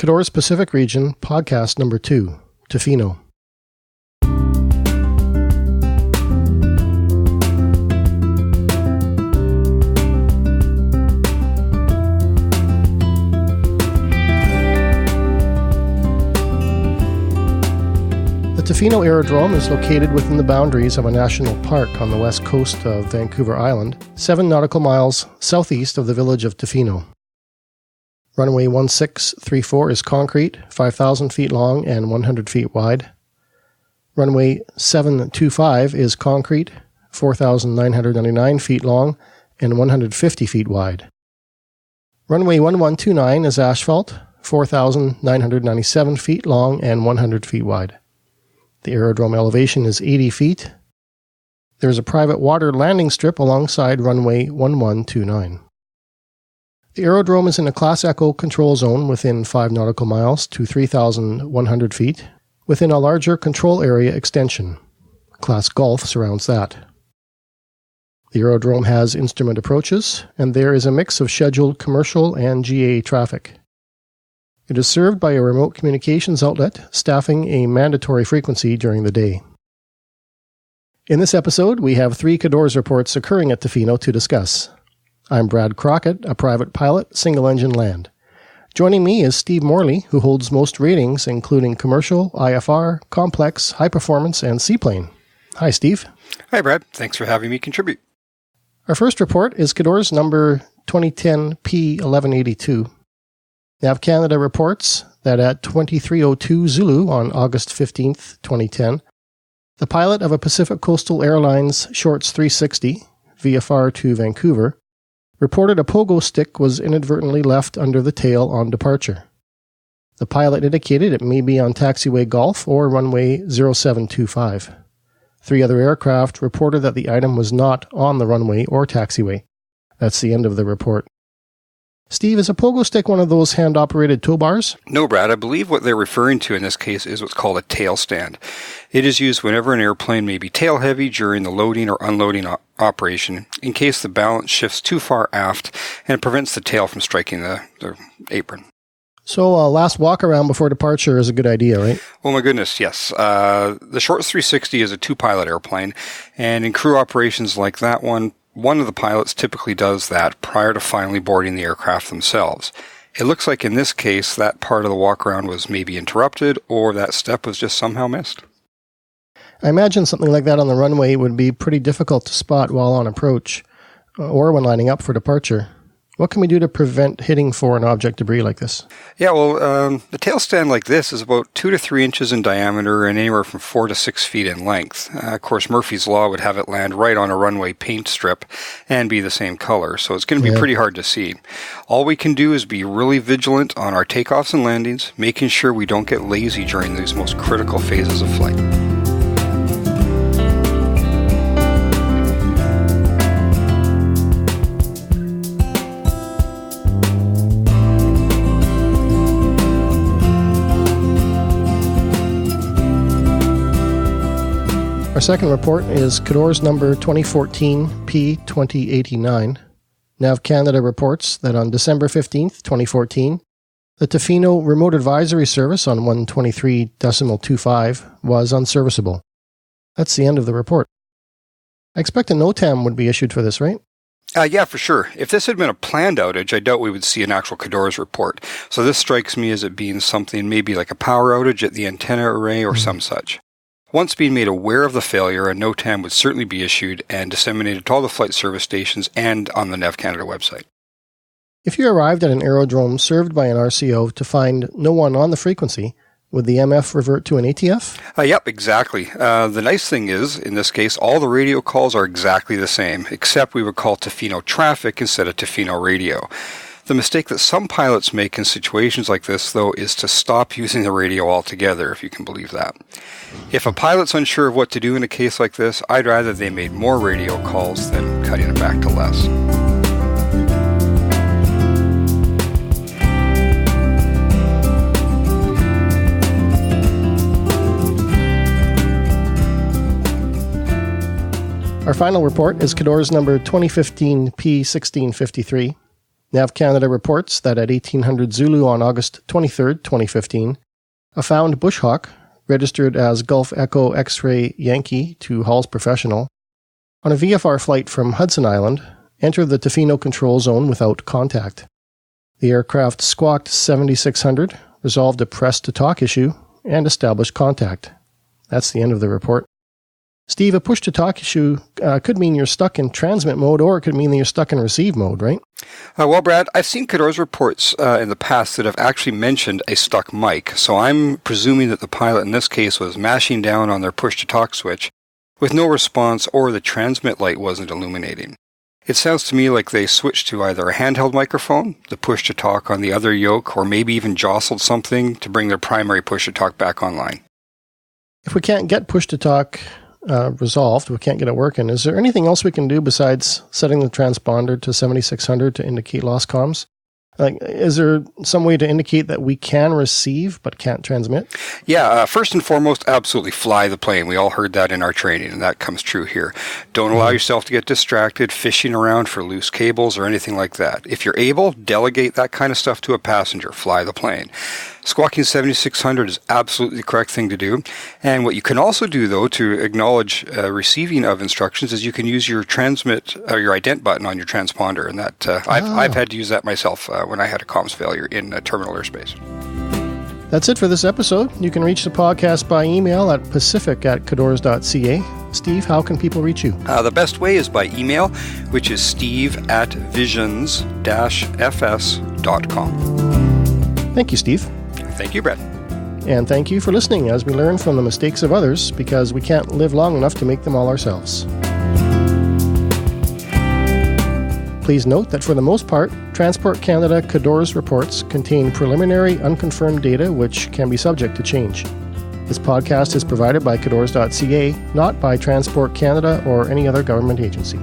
Cador's Pacific Region, podcast number 2, Tofino. The Tofino Aerodrome is located within the boundaries of a national park on the west coast of Vancouver Island, 7 nautical miles southeast of the village of Tofino. Runway 1634 is concrete, 5,000 feet long and 100 feet wide. Runway 725 is concrete, 4,999 feet long and 150 feet wide. Runway 1129 is asphalt, 4,997 feet long and 100 feet wide. The aerodrome elevation is 80 feet. There is a private water landing strip alongside runway 1129. The aerodrome is in a Class Echo control zone within 5 nautical miles to 3,100 feet, within a larger control area extension. Class Golf surrounds that. The aerodrome has instrument approaches, and there is a mix of scheduled commercial and GA traffic. It is served by a remote communications outlet, staffing a mandatory frequency during the day. In this episode, we have 3 Cador's reports occurring at Tofino to discuss. I'm Brad Crockett, a private pilot, single-engine land. Joining me is Steve Morley, who holds most ratings, including commercial, IFR, complex, high-performance, and seaplane. Hi, Steve. Hi, Brad. Thanks for having me contribute. Our first report is Cador's number 2010 P1182. Nav Canada reports that at 2302 Zulu on August 15th, 2010, the pilot of a Pacific Coastal Airlines Shorts 360, VFR to Vancouver, reported a pogo stick was inadvertently left under the tail on departure. The pilot indicated it may be on taxiway Golf or runway 0725. 3 other aircraft reported that the item was not on the runway or taxiway. That's the end of the report. Steve, is a pogo stick one of those hand-operated tow bars? No, Brad. I believe what they're referring to in this case is what's called a tail stand. It is used whenever an airplane may be tail-heavy during the loading or unloading operation, in case the balance shifts too far aft and it prevents the tail from striking the apron. So a last walk-around before departure is a good idea, right? Oh my goodness, yes. The Shorts 360 is a 2-pilot airplane, and in crew operations like that one of the pilots typically does that prior to finally boarding the aircraft themselves. It looks like in this case that part of the walk-around was maybe interrupted or that step was just somehow missed. I imagine something like that on the runway would be pretty difficult to spot while on approach or when lining up for departure. What can we do to prevent hitting foreign object debris like this? Yeah, well, the tail stand like this is about 2 to 3 inches in diameter and anywhere from 4 to 6 feet in length. Of course, Murphy's Law would have it land right on a runway paint strip and be the same color, so it's going to be pretty hard to see. All we can do is be really vigilant on our takeoffs and landings, making sure we don't get lazy during these most critical phases of flight. Our second report is Cador's number 2014 P2089. Nav Canada reports that on December 15th, 2014, the Tofino Remote Advisory Service on 123.25 was unserviceable. That's the end of the report. I expect a NOTAM would be issued for this, right? Yeah, for sure. If this had been a planned outage, I doubt we would see an actual Cador's report. So this strikes me as it being something maybe like a power outage at the antenna array or some such. Once being made aware of the failure, a NOTAM would certainly be issued and disseminated to all the flight service stations and on the Nav Canada website. If you arrived at an aerodrome served by an RCO to find no one on the frequency, would the MF revert to an ATF? Yep, exactly. The nice thing is, in this case, all the radio calls are exactly the same, except we would call Tofino traffic instead of Tofino radio. The mistake that some pilots make in situations like this, though, is to stop using the radio altogether, if you can believe that. If a pilot's unsure of what to do in a case like this, I'd rather they made more radio calls than cutting it back to less. Our final report is Cador's number 2015 P1653. Nav Canada reports that at 1800 Zulu on August 23, 2015, a Found Bush Hawk, registered as Gulf Echo X-Ray Yankee to Halls Professional, on a VFR flight from Hudson Island, entered the Tofino control zone without contact. The aircraft squawked 7600, resolved a press-to-talk issue, and established contact. That's the end of the report. Steve, a push-to-talk issue could mean you're stuck in transmit mode, or it could mean that you're stuck in receive mode, right? Well, Brad, I've seen Cador's reports in the past that have actually mentioned a stuck mic, so I'm presuming that the pilot in this case was mashing down on their push-to-talk switch with no response, or the transmit light wasn't illuminating. It sounds to me like they switched to either a handheld microphone, the push-to-talk on the other yoke, or maybe even jostled something to bring their primary push-to-talk back online. If we can't get push-to-talk resolved, we can't get it working, is there anything else we can do besides setting the transponder to 7600 to indicate lost comms? Like, is there some way to indicate that we can receive but can't transmit? Yeah, first and foremost, absolutely fly the plane. We all heard that in our training, and that comes true here. Don't allow yourself to get distracted, fishing around for loose cables or anything like that. If you're able, delegate that kind of stuff to a passenger. Fly the plane. Squawking 7600 is absolutely the correct thing to do. And what you can also do, though, to acknowledge receiving of instructions is you can use your transmit or your ident button on your transponder. And that I've had to use that myself when I had a comms failure in terminal airspace. That's it for this episode. You can reach the podcast by email at pacific@cadors.ca. Steve, how can people reach you? The best way is by email, which is steve@visions-fs.com. Thank you, Steve. Thank you, Brett. And thank you for listening as we learn from the mistakes of others, because we can't live long enough to make them all ourselves. Please note that for the most part, Transport Canada Cador's reports contain preliminary, unconfirmed data which can be subject to change. This podcast is provided by cadors.ca, not by Transport Canada or any other government agency.